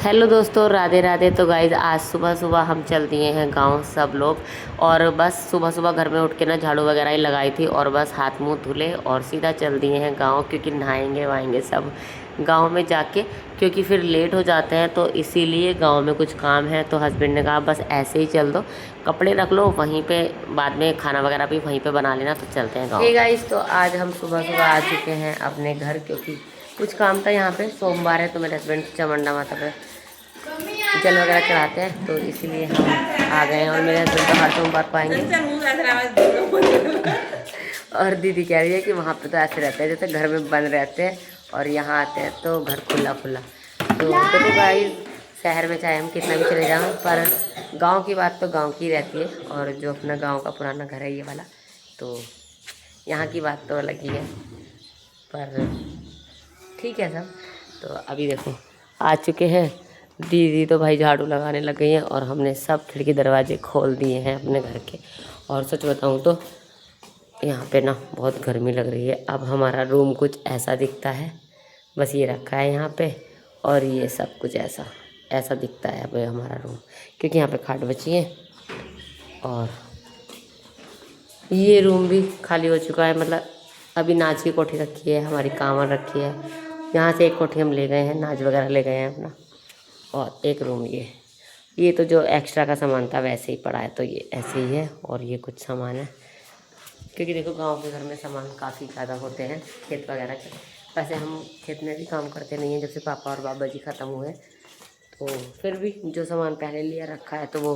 Hello दोस्तों, राधे राधे। तो guys आज सुबह सुबह हम चल दिए हैं गांव सब लोग। और बस सुबह सुबह घर में उठ के ना झाड़ू वगैरह ही लगाई थी और बस हाथ मुंह धुले और सीधा चल दिए हैं गांव, क्योंकि नहाएंगे वाएंगे सब गांव में जाके, क्योंकि फिर लेट हो जाते हैं। तो इसीलिए गांव में कुछ काम है। तो हस्बैंड ने कहा बस ऐसे ही चल दो, कपड़े रख लो वहीं पे, बाद में खाना वगैरह भी वहीं पे बना लेना। तो चलते हैं गाँव। हे गाइज, तो आज हम सुबह सुबह आ चुके हैं अपने घर, क्योंकि कुछ काम था यहाँ पे। सोमवार है तो मेरे हस्बैंड चामुंडा माता पे जल वगैरह चढ़ाते हैं, तो इसीलिए हम आ गए हैं। और मेरे हस्बैंड तो हर सोमवार पाएंगे। और दीदी कह रही है कि वहाँ पे तो ऐसे रहते हैं जैसे घर में बंद रहते हैं, और यहाँ आते हैं तो घर खुला खुला। तो देखो गाइस, शहर में चाहे हम कितना भी चले जाएं, पर गांव की बात तो गांव की रहती है। और जो अपना गांव का पुराना घर है ये वाला, तो यहाँ की बात तो अलग ही है। पर ठीक है सब। तो अभी देखो आ चुके हैं। दीदी तो भाई झाड़ू लगाने लग गई हैं, और हमने सब खिड़की दरवाजे खोल दिए हैं अपने घर के। और सच बताऊं तो यहाँ पे ना बहुत गर्मी लग रही है। अब हमारा रूम कुछ ऐसा दिखता है, बस ये रखा है यहाँ पे, और ये सब कुछ ऐसा ऐसा दिखता है अब हमारा रूम, क्योंकि यहाँ पे खाट बची है। और ये रूम भी खाली हो चुका है, मतलब अभी नाच की कोठी रखी है, हमारी कांवर रखी है। यहाँ से एक कोठी हम ले गए हैं, नाच वगैरह ले गए हैं अपना। और एक रूम ये तो जो एक्स्ट्रा का सामान था वैसे ही पड़ा है, तो ये ऐसे ही है। और ये कुछ सामान है, क्योंकि देखो गांव के घर में सामान काफ़ी ज़्यादा होते हैं खेत वगैरह के। वैसे हम खेत में भी काम करते नहीं हैं, जब से पापा और बाबा जी ख़त्म हुए। तो फिर भी जो सामान पहले लिया रखा है तो वो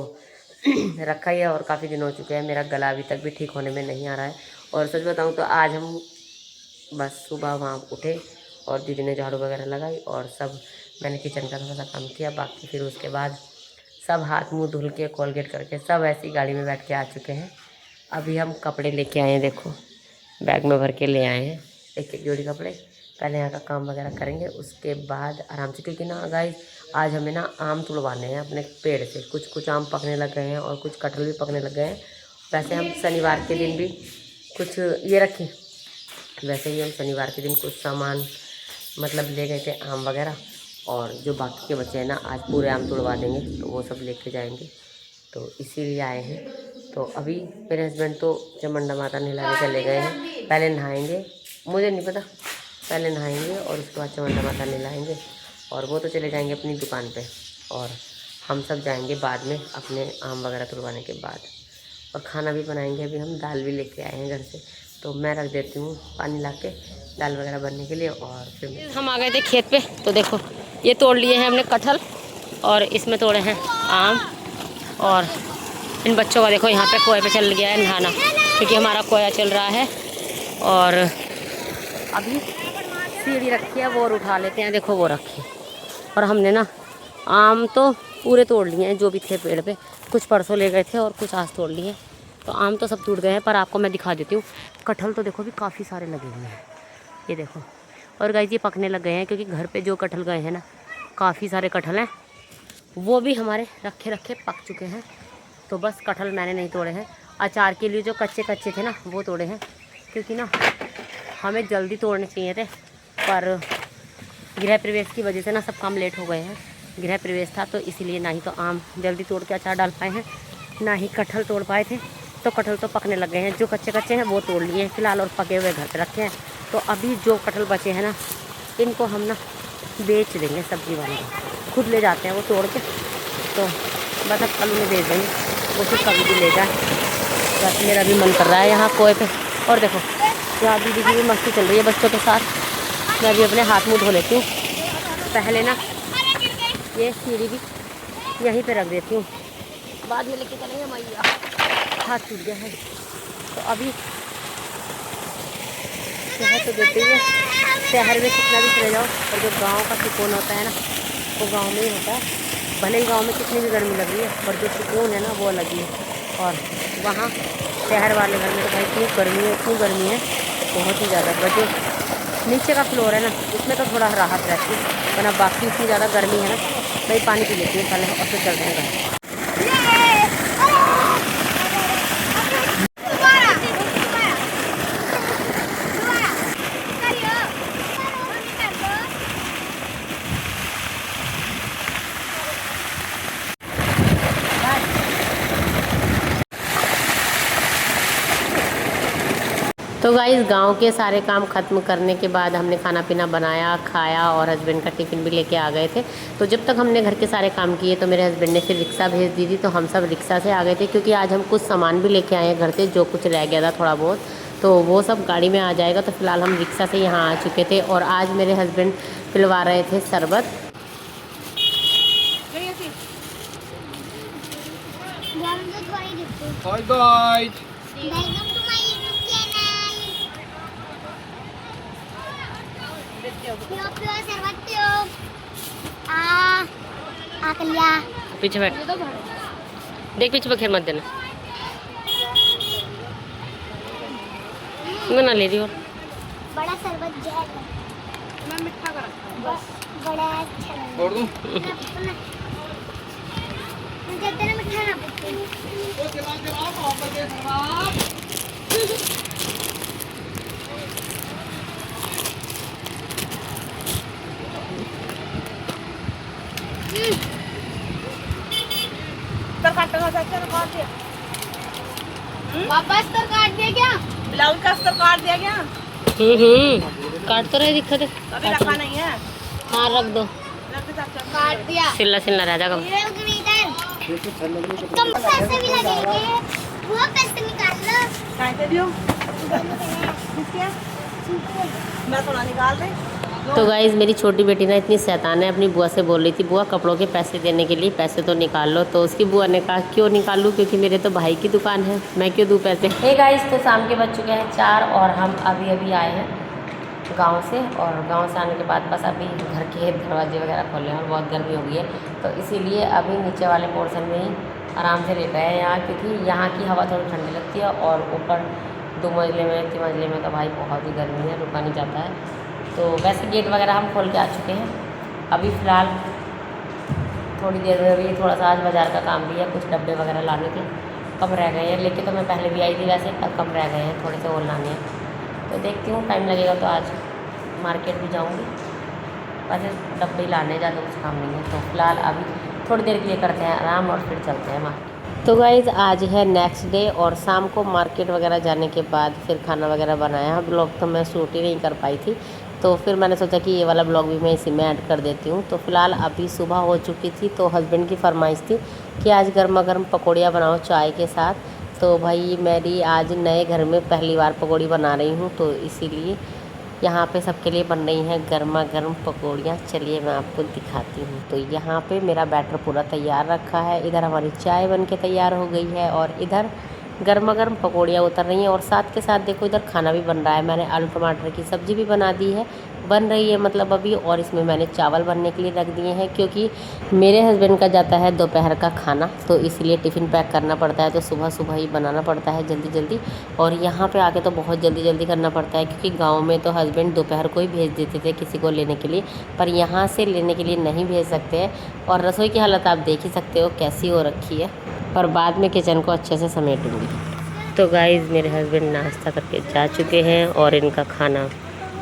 रखा ही है। और काफ़ी दिन हो चुके हैं, मेरा गला अभी तक भी ठीक होने में नहीं आ रहा है। और सच बताऊँ तो आज हम बस सुबह वहाँ उठे और दीदी ने झाड़ू वगैरह लगाई, और सब मैंने किचन का थोड़ा सा काम किया बाकी। फिर उसके बाद सब हाथ मुंह धुल के कोलगेट करके सब ऐसी गाड़ी में बैठ के आ चुके हैं। अभी हम कपड़े लेके आए हैं, देखो बैग में भर के ले आए हैं एक एक जोड़ी कपड़े। पहले यहाँ का काम वगैरह करेंगे, उसके बाद आराम से, क्योंकि ना गाइस आज हमें ना आम तुड़वाने हैं अपने पेड़ से। कुछ कुछ आम पकने लग गए हैं और कुछ कटहल भी पकने लग गए हैं। वैसे हम शनिवार के दिन भी कुछ ये रखें, वैसे ही हम शनिवार के दिन कुछ सामान मतलब ले गए थे आम वगैरह। और जो बाकी के बच्चे हैं ना, आज पूरे आम तुड़वा देंगे, तो वो सब लेके जाएंगे। तो इसीलिए आए हैं। तो अभी मेरे हस्बैंड तो चामुंडा माता नहलाने चले गए हैं। पहले नहाएंगे, मुझे नहीं पता, पहले नहाएंगे और उसके बाद चामुंडा माता नहलाएंगे। और वो तो चले जाएंगे अपनी दुकान पे, और हम सब जाएंगे बाद में अपने आम वगैरह तुड़वाने के बाद। और खाना भी बनाएंगे। अभी हम दाल भी लेके आए हैं घर से, तो मैं रख देती हूँ पानी ला के दाल वगैरह बनने के लिए। और फिर हम आ गए थे खेत पे, तो देखो ये तोड़ लिए हैं हमने कटहल, और इसमें तोड़े हैं आम। और इन बच्चों का देखो यहाँ पे कुएं पे चल गया है नहाना, क्योंकि हमारा कोया चल रहा है। और अभी सीढ़ी रखी है, वो और उठा लेते हैं, देखो वो रखी। और हमने ना आम तो पूरे तोड़ लिए हैं जो भी थे पेड़ पे। कुछ परसों ले गए थे और कुछ आज तोड़ लिए। तो आम तो सब टूट गए हैं, पर आपको मैं दिखा देती हूँ। कटहल तो देखो भी काफ़ी सारे लगे हुए हैं, ये देखो। और गाइस ये पकने लग गए हैं, क्योंकि घर पे जो कटहल गए हैं ना, काफ़ी सारे कटहल हैं, वो भी हमारे रखे रखे पक चुके हैं। तो बस कटहल मैंने नहीं तोड़े हैं, अचार के लिए जो कच्चे कच्चे थे ना वो तोड़े हैं, क्योंकि ना हमें जल्दी तोड़ने चाहिए थे। पर गृह प्रवेश की वजह से ना सब काम लेट हो गए हैं। गृह प्रवेश था तो इसीलिए ना ही तो आम जल्दी तोड़ के अचार डाल पाए हैं, ना ही कटहल तोड़ पाए थे। तो कटहल तो पकने लग गए हैं, जो कच्चे कच्चे हैं वो तोड़ लिए हैं फिलहाल, और पके हुए घर पे रखे हैं। तो अभी जो कटहल बचे हैं ना, इनको हम ना बेच देंगे सब्जी वाले को, खुद ले जाते हैं वो तोड़ के। तो बस अब कल उन्हें भेज देंगे, वो फिर कभी भी ले जाए। बस मेरा भी मन कर रहा है यहाँ कोए पे। और देखो यहाँ दीदी की भी मस्ती चल रही है बच्चों के साथ। मैं भी अपने हाथ मुँह धो लेती हूँ पहले ना, ये सीढ़ी भी यहीं पे रख देती हूँ, बाद में लेके चलेंगे। मैया हाथ टूट गया है। तो अभी शहर तो देते ही है, शहर में कितना भी चले जाओ, और जो गांव का सुकून होता है ना, वो गांव में ही होता है। भले ही गांव में कितनी भी गर्मी लग रही है, पर जो सुकून है ना वो अलग ही है। और वहाँ शहर वाले घर में तो भाई इतनी गर्मी है बहुत ही ज़्यादा। पर जो नीचे का फ्लोर है ना, उसमें तो थोड़ा राहत रहती है, वरना बाकी इतनी ज़्यादा गर्मी है ना। भाई पानी पी लेती हूँ पहले, और फिर चलते हैं घर। तो गाइस गांव के सारे काम ख़त्म करने के बाद हमने खाना पीना बनाया, खाया और हस्बैंड का टिफ़िन भी लेके आ गए थे। तो जब तक हमने घर के सारे काम किए तो मेरे हस्बैंड ने फिर रिक्शा भेज दी थी, तो हम सब रिक्शा से आ गए थे क्योंकि आज हम कुछ सामान भी लेके आए हैं घर से, जो कुछ रह गया था थोड़ा बहुत, तो वो सब गाड़ी में आ जाएगा। तो फिलहाल हम रिक्शा से यहाँ आ चुके थे और आज मेरे हस्बैंड पिलवा रहे थे शरबत। Hi guys. Welcome to my YouTube channel. Pure pure शरबत पियो। कलिया। पीछे बैठ, देख पीछे बखेर मत देना। मैं ना ले रही हूँ। बड़ा शरबत जैक है। मैं मिठा कर बड़ा अच्छा लगा। छोड़ दूँ? मुझे इतना मिठा ना पसंद। वापस तो काट दिया क्या? ब्लाउज का अस्तर काट दिया गया। काट तो रहे, दिक्कत है अभी रखा नहीं है। हाँ रख दो, काट दिया। सिल्ला सिल्ला रह जाएगा। कम पैसे भी लगेंगे, वो पैसे निकाल लो। कैसे दियो? मैं थोड़ा निकाल दे। तो गाइज़ मेरी छोटी बेटी ना इतनी शैतान है, अपनी बुआ से बोल रही थी बुआ कपड़ों के पैसे देने के लिए पैसे तो निकाल लो। तो उसकी बुआ ने कहा क्यों निकालूं, क्योंकि मेरे तो भाई की दुकान है, मैं क्यों दूं पैसे। हे गाइज़, तो शाम के बज चुके हैं 4 और हम अभी अभी आए हैं गांव से। और गांव से आने के बाद बस अभी घर के दरवाजे वगैरह खोले हैं और बहुत गर्मी हो गई है, तो इसीलिए अभी नीचे वाले पोर्शन में ही आराम से लेट रहे हैं यहाँ, क्योंकि यहाँ की हवा थोड़ी ठंडी लगती है और ऊपर 2 मंजिले में 3 मंजिले में तो भाई बहुत ही गर्मी है, रुका नहीं जाता है। तो वैसे गेट वगैरह हम खोल के आ चुके हैं। अभी फ़िलहाल थोड़ी देर में भी थोड़ा सा आज बाज़ार का काम भी है, कुछ डब्बे वगैरह लाने थे, कम रह गए हैं। लेके तो मैं पहले भी आई थी वैसे, पर कम रह गए हैं, थोड़े से और लाने हैं। तो देखती हूँ, टाइम लगेगा तो आज मार्केट भी जाऊँगी। वैसे डब्बे ही लाने, ज़्यादा कुछ काम नहीं है। तो फिलहाल अभी थोड़ी देर के लिए करते हैं आराम और फिर चलते हैं मार्केट। तो गाइज़ आज है नेक्स्ट डे और शाम को मार्केट वगैरह जाने के बाद फिर खाना वगैरह बनाया। ब्लॉग तो मैं शूट ही नहीं कर पाई थी, तो फिर मैंने सोचा कि ये वाला ब्लॉग भी मैं इसी में ऐड कर देती हूँ। तो फिलहाल अभी सुबह हो चुकी थी, तो हस्बैंड की फरमाइश थी कि आज गर्मा गर्म पकौड़ियाँ बनाओ चाय के साथ। तो भाई मेरी आज नए घर में पहली बार पकौड़ी बना रही हूँ, तो इसीलिए यहाँ पे सबके लिए बन रही हैं गर्मा गर्म पकौड़ियाँ। चलिए मैं आपको दिखाती हूँ। तो यहाँ पे मेरा बैटर पूरा तैयार रखा है, इधर हमारी चाय बन के तैयार हो गई है और इधर गर्मा गर्म पकौड़ियाँ उतर रही हैं। और साथ के साथ देखो इधर खाना भी बन रहा है, मैंने आलू टमाटर की सब्ज़ी भी बना दी है, बन रही है मतलब अभी। और इसमें मैंने चावल बनने के लिए रख दिए हैं, क्योंकि मेरे हस्बैंड का जाता है दोपहर का खाना, तो इसलिए टिफ़िन पैक करना पड़ता है, तो सुबह सुबह ही बनाना पड़ता है जल्दी जल्दी। और यहाँ पे आके तो बहुत जल्दी जल्दी करना पड़ता है, क्योंकि गाँव में तो हस्बैंड दोपहर को ही भेज देते थे किसी को लेने के लिए, पर यहाँ से लेने के लिए नहीं भेज सकते हैं। और रसोई की हालत आप देख ही सकते हो कैसी हो रखी है, पर बाद में किचन को अच्छे से समेटूँगी। तो गाइज़ मेरे हस्बैंड नाश्ता करके जा चुके हैं और इनका खाना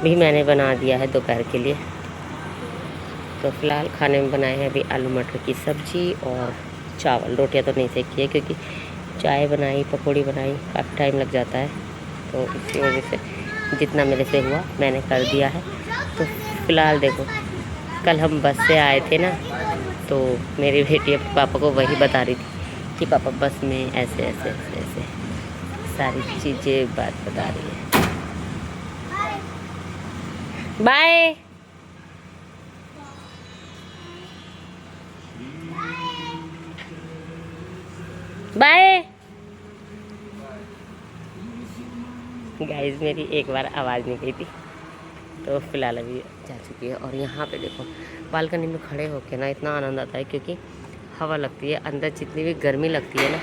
भी मैंने बना दिया है दोपहर के लिए। तो फ़िलहाल खाने में बनाए हैं अभी आलू मटर की सब्ज़ी और चावल। रोटियां तो नहीं सेकी है, क्योंकि चाय बनाई पकौड़ी बनाई काफ़ी टाइम लग जाता है, तो इसी वजह से जितना मेरे से हुआ मैंने कर दिया है। तो फ़िलहाल देखो, कल हम बस से आए थे ना, तो मेरी बेटी अपने पापा को वही बता रही थी कि पापा बस में ऐसे ऐसे ऐसे ऐसे सारी चीज़ें बात बता रही है। बाय। बाय गाइस, मेरी एक बार आवाज़ नहीं गई थी, तो फिलहाल अभी जा चुकी है। और यहाँ पे देखो बालकनी में खड़े होके ना इतना आनंद आता है, क्योंकि हवा लगती है। अंदर जितनी भी गर्मी लगती है ना,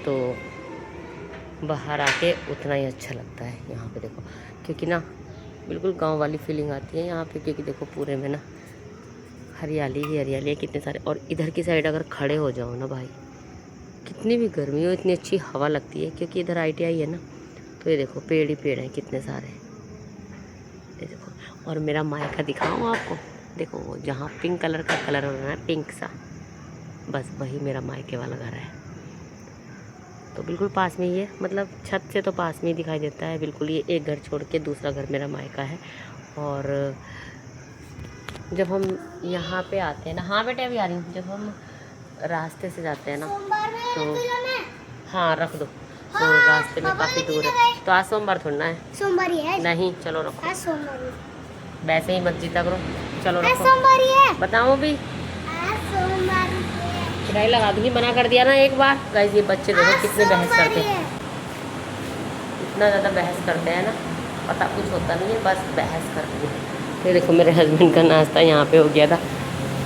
तो बाहर आके उतना ही अच्छा लगता है। यहाँ पे देखो, क्योंकि ना बिल्कुल गांव वाली फीलिंग आती है यहाँ पे, क्योंकि देखो पूरे में ना हरियाली ही हरियाली है कितने सारे। और इधर की साइड अगर खड़े हो जाओ ना भाई, कितनी भी गर्मी हो इतनी अच्छी हवा लगती है, क्योंकि इधर ITI है ना, तो ये देखो पेड़ ही पेड़ हैं कितने सारे, ये देखो। और मेरा मायका दिखाऊँ आपको, देखो वो जहाँ पिंक कलर का कलर हो रहा है, पिंक सा, बस वही मेरा मायके वाला घर है। तो बिल्कुल पास में ही है, मतलब छत से तो पास में ही दिखाई देता है बिल्कुल। ये एक घर छोड़ के दूसरा घर मेरा मायका है। और जब हम यहाँ पे आते हैं ना, हाँ बेटे अभी आ रही हूँ, जब हम रास्ते से जाते हैं ना तो हाँ रख दो, तो रास्ते में काफ़ी दूर है। तो आज सोमवार थोड़ा ना है, सोमवार ही है। नहीं चलो रखो, आज सोमवार है। वैसे ही मत जीता करो, चलो आज रखो। सोमवार ही है। बताओ भी, आज सोमवार है। किराया लगा दूंगी, मना कर दिया ना एक बार। गाइस ये बच्चे देखो कितने बहस करते हैं, इतना ज़्यादा बहस करते हैं ना, पता कुछ होता नहीं है, बस बहस करते हैं। ये देखो मेरे हस्बैंड का नाश्ता यहाँ पे हो गया था।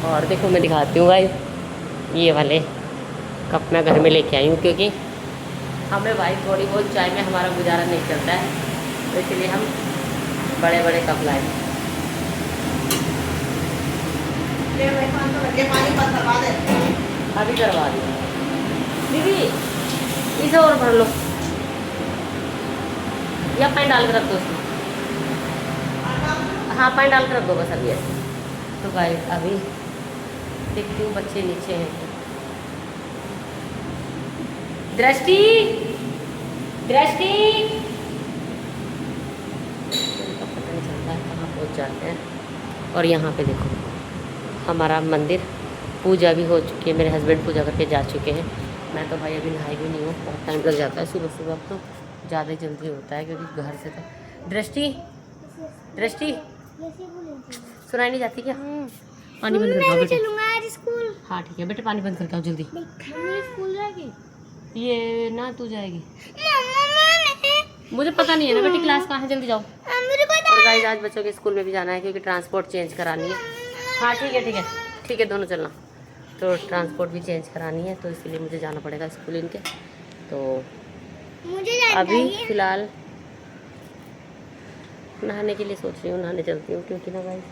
और देखो मैं दिखाती हूँ गाइस, ये वाले कप मैं घर में लेके आई हूँ, क्योंकि हमें भाई थोड़ी बहुत चाय में हमारा गुजारा नहीं चलता है, तो इसलिए हम बड़े बड़े कप लाए। पानी बंद करवा दे। अभी करवा दी दीदी, इसे और भर लो, या पानी डाल के रख दो उसमें। हाँ पानी डाल के रख दो बस अभी ऐसे। तो गाइस अभी देखती हूँ बच्चे नीचे हैं। दृष्टि दृष्टि, उनका पता नहीं चलता है कहाँ पहुँच जाते हैं। और यहाँ पे देखो हमारा मंदिर, पूजा भी हो चुकी है, मेरे हस्बैंड पूजा करके जा चुके हैं। मैं तो भाई अभी नहाई भी नहीं हूँ, बहुत टाइम लग जाता है सुबह सुबह, अब तो ज़्यादा ही जल्दी होता है क्योंकि घर से तो। दृष्टि दृष्टि सुनाई नहीं जाती क्या? पानी बंद करके आओ बेटे। चलूंगा आज स्कूल। हाँ ठीक है बेटे, पानी बंद करके आओ जल्दी। मम्मी स्कूल जाएगी? ये ना तू जाएगी, मुझे पता नहीं है ना बेटी, क्लास कहाँ है, जल्दी जाओ। मुझे पता। और गाइस आज बच्चों के स्कूल में भी जाना है क्योंकि ट्रांसपोर्ट चेंज करानी है। हाँ ठीक है ठीक है ठीक है, दोनों चलना। तो ट्रांसपोर्ट भी चेंज करानी है, तो इसलिए मुझे जाना पड़ेगा स्कूल इनके। तो मुझे जानना अभी है। फ़िलहाल नहाने के लिए सोच रही हूँ, नहाने चलती हूँ, क्योंकि ना गाइस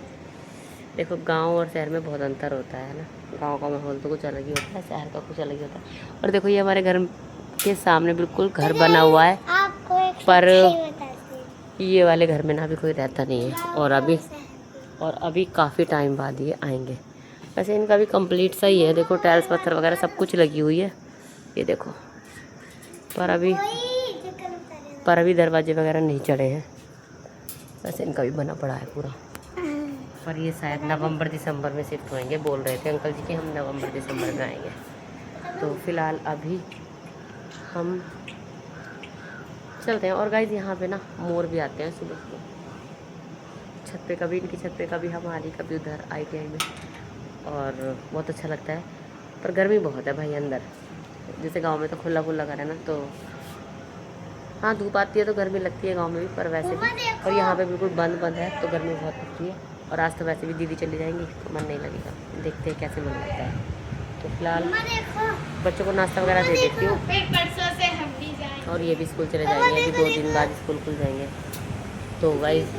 देखो गांव और शहर में बहुत अंतर होता है ना। गांव का माहौल तो कुछ अलग ही होता है, शहर का कुछ अलग ही होता है। और देखो ये हमारे घर के सामने बिल्कुल घर बना हुआ है, आपको एक पर सच्चाई बताती हूँ। ये वाले घर में ना भी कोई रहता नहीं है। और अभी काफ़ी टाइम बाद ये आएंगे। वैसे इनका भी कंप्लीट सही है, देखो टाइल्स पत्थर वगैरह सब कुछ लगी हुई है, ये देखो। पर अभी दरवाजे वगैरह नहीं चढ़े हैं, वैसे इनका भी बना पड़ा है पूरा। पर ये शायद नवंबर दिसंबर में शिफ्ट होएंगे, बोल रहे थे अंकल जी कि हम नवंबर दिसंबर में आएंगे। तो फ़िलहाल अभी हम चलते हैं। और गाइस यहाँ पे ना मोर भी आते हैं सुबह सुबह, छत पे, कभी इनकी छत पे, कभी हमारी, कभी उधर ITI में, और बहुत अच्छा लगता है। पर गर्मी बहुत है भाई अंदर, जैसे गांव में तो खुला खुला घर है ना, तो हाँ धूप आती है तो गर्मी लगती है गांव में भी, पर वैसे भी। और यहाँ पे बिल्कुल बंद बंद है तो गर्मी बहुत लगती है। और आज तो वैसे भी दीदी चली जाएंगी तो मन नहीं लगेगा, देखते हैं कैसे मन लगता है। तो फिलहाल बच्चों को नाश्ता वगैरह दे देती हूँ, और ये भी स्कूल चले जाएंगे, अभी 2 दिन बाद स्कूल खुल जाएंगे। तो गाइस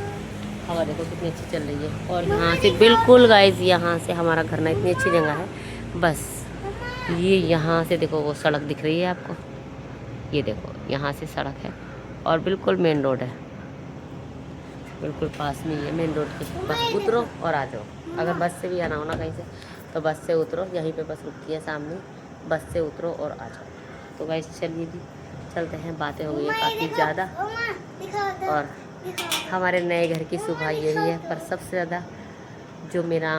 हवा देखो कितनी अच्छी चल रही है। और यहाँ से बिल्कुल गाइस, यहाँ से हमारा घर ना इतनी अच्छी जगह है, बस ये यहाँ से देखो वो सड़क दिख रही है आपको, ये देखो यहाँ से सड़क है और बिल्कुल मेन रोड है, बिल्कुल पास में ही है मेन रोड के। बस उतरो और आ जाओ। अगर बस से भी आना हो ना कहीं से, तो बस से उतरो, यहीं पे बस रुकती है सामने, बस से उतरो और आ जाओ। तो गाइस चलिए जी चलते हैं, बातें हो गई है काफ़ी ज़्यादा। और हमारे नए घर की सुबह यही है। पर सबसे ज़्यादा जो मेरा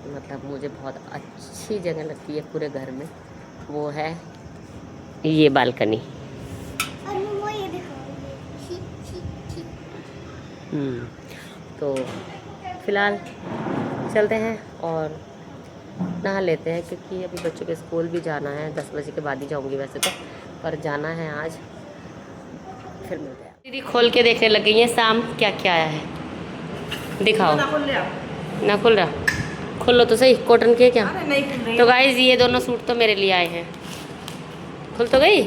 मतलब मुझे बहुत अच्छी जगह लगती है पूरे घर में, वो है ये बालकनी। तो फिलहाल चलते हैं और नहा लेते हैं, क्योंकि अभी बच्चों के स्कूल भी जाना है। 10 बजे के बाद ही जाऊंगी वैसे तो, पर जाना है आज। फिर मिलते हैं। दीदी खोल के देखने लग गई है शाम, क्या क्या आया है दिखाओ। ना खुल रहा, खोल लो तो सही। कॉटन के क्या? नहीं खुल रही। तो गाइस ये दोनों सूट तो मेरे लिए आए हैं। खुल तो गई?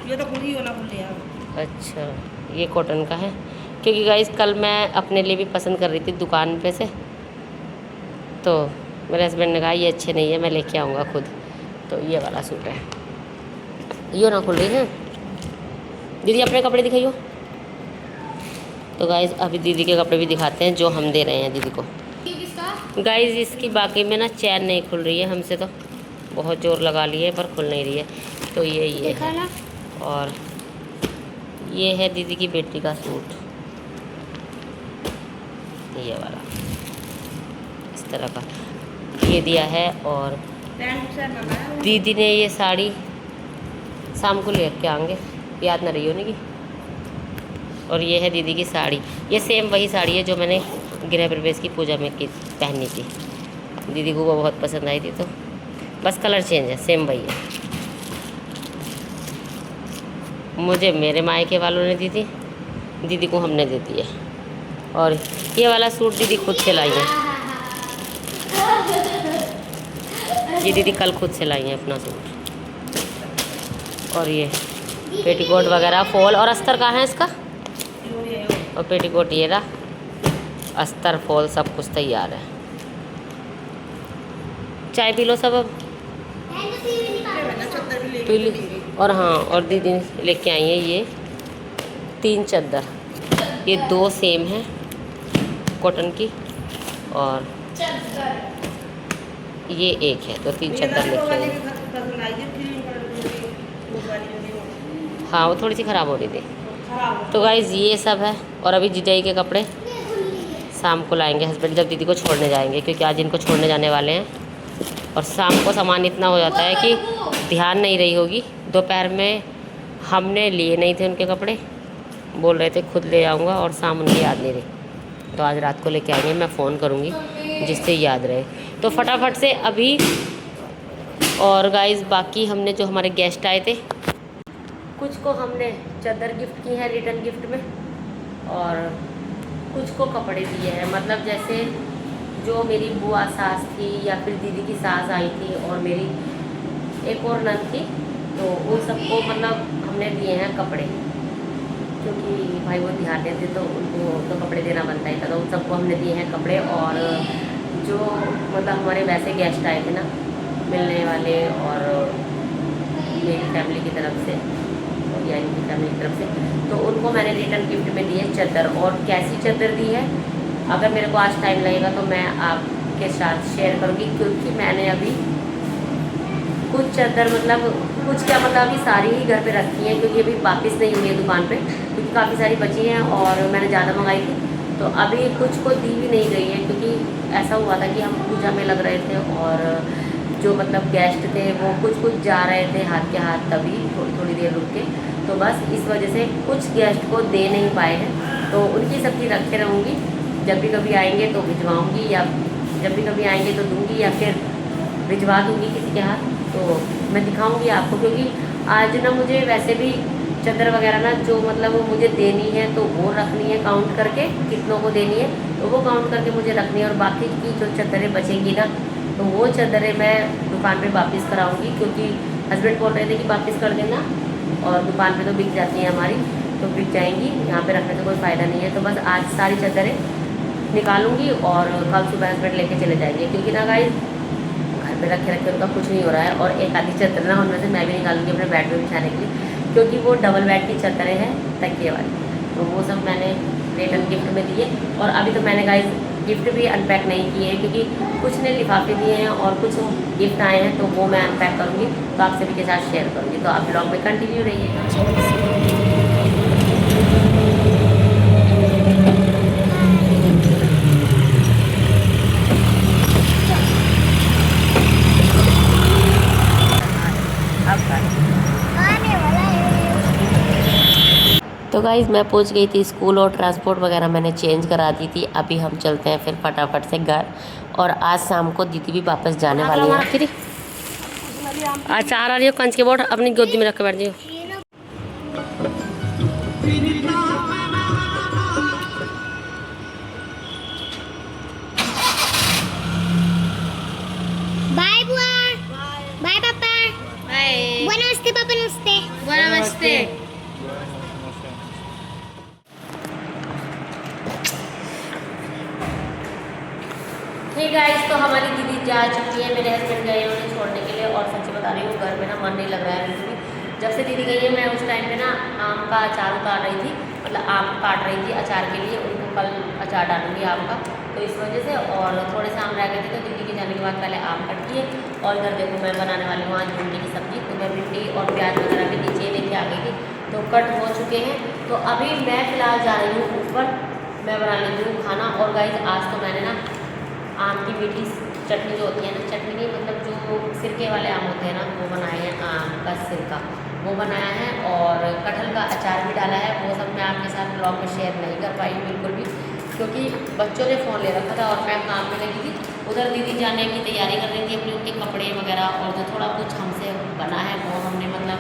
ये तो खुली हो ना खुली यार। अच्छा ये कॉटन का है, क्योंकि गाइस कल मैं अपने लिए भी पसंद कर रही थी दुकान पे से, तो मेरे हस्बैंड ने कहा ये अच्छे नहीं है, मैं लेके आऊँगा खुद। तो ये वाला सूट है, ये ना खुल रही है। दीदी अपने कपड़े दिखाइयो। तो गाइस अभी दीदी के कपड़े भी दिखाते हैं जो हम दे रहे हैं दीदी को। गाइस इसकी बाकी में ना चैन नहीं खुल रही है हमसे, तो बहुत जोर लगा लिए पर खुल नहीं रही है। तो ये देखा है। ना? और ये है दीदी की बेटी का सूट, ये वाला इस तरह का ये दिया है। और पैंट से मंगाया। दीदी ने ये साड़ी शाम को ले के आएंगे, याद ना रही होने की। और ये है दीदी की साड़ी, ये सेम वही साड़ी है जो मैंने गृह प्रवेश की पूजा में की पहनी थी। दीदी को वो बहुत पसंद आई थी, तो बस कलर चेंज है, सेम वही है। मुझे मेरे मायके वालों ने दी थी, दीदी को हमने दे दी है। और ये वाला सूट दीदी खुद से लाई है, ये दीदी कल खुद से लाई है अपना सूट। और ये पेटीकोट वगैरह फॉल और अस्तर कहाँ है इसका, और पेटीकोट ये रहा, अस्तर फॉल सब कुछ तैयार है। चाय पी लो सब अब, पी ली। और हाँ, और दीदी लेके आई है ये 3 चादर, ये 2 सेम है कॉटन की, और ये एक है, तो 3 चादर लेके आई। हाँ वो थोड़ी सी ख़राब हो रही थी। तो गाइज़ ये सब है। और अभी जीजाई के कपड़े शाम को लाएंगे हस्बैंड, जब दीदी को छोड़ने जाएंगे, क्योंकि आज इनको छोड़ने जाने वाले हैं। और शाम को सामान इतना हो जाता है कि ध्यान नहीं रही होगी। दोपहर में हमने लिए नहीं थे उनके कपड़े, बोल रहे थे खुद ले आऊँगा, और शाम उनकी याद नहीं रही, तो आज रात को लेके आएंगे। मैं फ़ोन करूँगी जिससे याद रहे। तो फटाफट से अभी। और गाइज़ बाकी हमने जो हमारे गेस्ट आए थे, कुछ को हमने चादर गिफ्ट की है रिटर्न गिफ्ट में, और कुछ को कपड़े दिए हैं। मतलब जैसे जो मेरी बुआ सास थी या फिर दीदी की सास आई थी और मेरी एक और नंद थी, तो उन सबको मतलब हमने दिए हैं कपड़े, क्योंकि भाई वो ध्यान देते तो उनको तो कपड़े देना बनता ही था, तो उन सबको हमने दिए हैं कपड़े। और जो मतलब हमारे वैसे गेस्ट आए थे ना मिलने वाले, और मेरी फैमिली की तरफ से या इनकी फैमिली की तरफ से, तो उनको मैंने रिटर्न गिफ्ट में दी है चादर। और कैसी चादर दी है, अगर मेरे को आज टाइम लगेगा तो मैं आपके साथ शेयर करूँगी, क्योंकि मैंने अभी कुछ चादर मतलब कुछ क्या मतलब अभी सारी ही घर पे रखी हैं, क्योंकि अभी वापस नहीं हुई है दुकान पे, क्योंकि काफ़ी सारी बची हैं और मैंने ज़्यादा मंगाई थी। तो अभी कुछ को दी भी नहीं गई है, क्योंकि ऐसा हुआ था कि हम पूजा में लग रहे थे और जो मतलब गेस्ट थे वो कुछ जा रहे थे हाथ के हाथ, तभी थोड़ी देर रुक के, तो बस इस वजह से कुछ गेस्ट को दे नहीं पाए हैं। तो उनकी सबकी रखे रहूँगी, जब भी कभी आएंगे तो भिजवाऊँगी, या जब भी कभी आएंगे तो दूँगी, या फिर भिजवा दूँगी किसी के हाथ, तो मैं दिखाऊँगी आपको। क्योंकि आज ना मुझे वैसे भी चादर वगैरह ना जो मतलब वो मुझे देनी है तो वो रखनी है, काउंट करके कितनों को देनी है तो वो काउंट करके मुझे रखनी है। और बाकी की जो चादरें बचेंगी ना, तो वो चादरें मैं दुकान पे वापस कराऊंगी, क्योंकि हस्बैंड बोल रहे थे कि वापस कर देना, और दुकान पे तो बिक जाती है हमारी, तो बिक जाएंगी, यहाँ पे रखने से कोई फ़ायदा नहीं है। तो बस आज सारी चादरें निकालूंगी और कल सुबह हस्बैंड लेके चले जाएंगे, क्योंकि ना गाइस घर पे रखे उनका कुछ नहीं हो रहा है। और एक आधी चादर ना उनमें से मैं भी निकालूंगी अपने बेड में बिछाने के लिए, क्योंकि वो डबल बेड की चादरें हैं तकिए वाली, तो वो सब मैंने रिटर्न गिफ्ट में दिए। और अभी तो मैंने गाइस गिफ्ट भी अनपैक नहीं किए हैं, क्योंकि कुछ ने लिफाफे दिए हैं और कुछ गिफ्ट आए हैं, तो वो मैं अनपैक करूँगी, तो आप सभी के साथ शेयर करूँगी। तो आप ब्लॉग में कंटिन्यू रहिएगा। तो गाइज़ मैं पहुंच गई थी स्कूल, और ट्रांसपोर्ट वगैरह मैंने चेंज करा दी थी। अभी हम चलते हैं फिर फटाफट से घर, और आज शाम को दीदी भी वापस जाने वाली है। अच्छा आ रही हो कंच के बोर्ड अपनी गोदी में रख के बैठ जाइए। बाय बुआ, बाय पापा, बाय, बुआ नमस्ते, पापा नमस्ते, बुआ नमस्ते। ठीक गाइस, तो हमारी दीदी जा चुकी है, मेरे हस्बैंड गए उन्हें छोड़ने के लिए। और सच्ची बता रही हूँ घर में ना मन नहीं लग रहा है बिल्कुल भी। जब से दीदी गई है मैं उस टाइम पे ना आम का अचार उतार रही थी, मतलब आम काट रही थी अचार के लिए। उनको कल अचार डालूंगी आम का, तो इस वजह से, और थोड़े से आम रह गए थे तो दीदी के जाने के बाद पहले आम कट किए। और इधर देखो मैं बनाने वाली हूँ आज भिंडी की सब्ज़ी। तो मैं भिंडी और प्याज वगैरह भी नीचे लेके आ गई थी, तो कट हो चुके हैं। तो अभी मैं फ़िलहाल जा रही हूँ ऊपर, मैं बना लेती हूँ खाना। और गाइस आज तो मैंने ना आम की मीठी चटनी जो होती है ना, चटनी नहीं मतलब जो सिरके वाले आम होते हैं ना, वो बनाए हैं, आम का सिरका वो बनाया है। और कटहल का अचार भी डाला है। वो सब मैं आपके साथ ब्लॉग में शेयर नहीं कर पाई बिल्कुल भी, क्योंकि बच्चों ने फ़ोन ले रखा था और मैं काम में लगी थी। उधर दीदी जाने की तैयारी कर रही थी, अपने उनके कपड़े वगैरह, और जो थोड़ा कुछ हमसे बना है वो हमने मतलब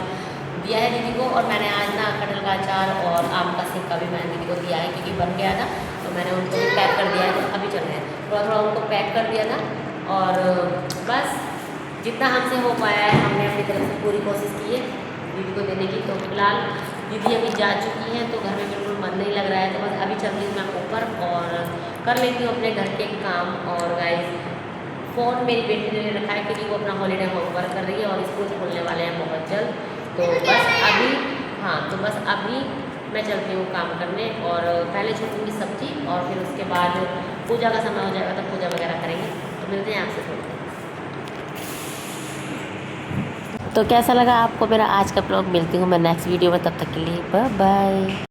दिया है दीदी को। और मैंने आज ना कटहल का अचार और आम का सिरका भी मैंने दीदी को दिया है, क्योंकि बन गया था तो मैंने उनको भी पैक कर दिया है। तो अभी चल रहे हैं, थोड़ा थोड़ा उनको पैक कर दिया था। और बस जितना हमसे हो पाया है हमने अपनी तरफ से पूरी कोशिश की है दीदी को देने की। तो फिलहाल दीदी अभी जा चुकी हैं, तो घर में बिल्कुल मन नहीं लग रहा है। तो बस अभी चल रही हूँ मैं ऊपर और कर लेती हूँ अपने घर के काम। और गाइस फ़ोन मेरी बेटी ने ले रखा है, क्योंकि वो अपना हॉलीडे होमवर्क कर रही है और स्कूल खुलने वाले हैं बहुत जल्द। तो बस अभी तो बस अभी मैं चलती हूँ काम करने, और पहले छूटूँगी सब्जी, और फिर उसके बाद पूजा का समय हो जाएगा तो पूजा वगैरह करेंगे। तो मिलते हैं आपसे थोड़ी देर। तो कैसा लगा आपको मेरा आज का ब्लॉग? मिलती हूँ मैं नेक्स्ट वीडियो में, तब तक के लिए बाय बाय।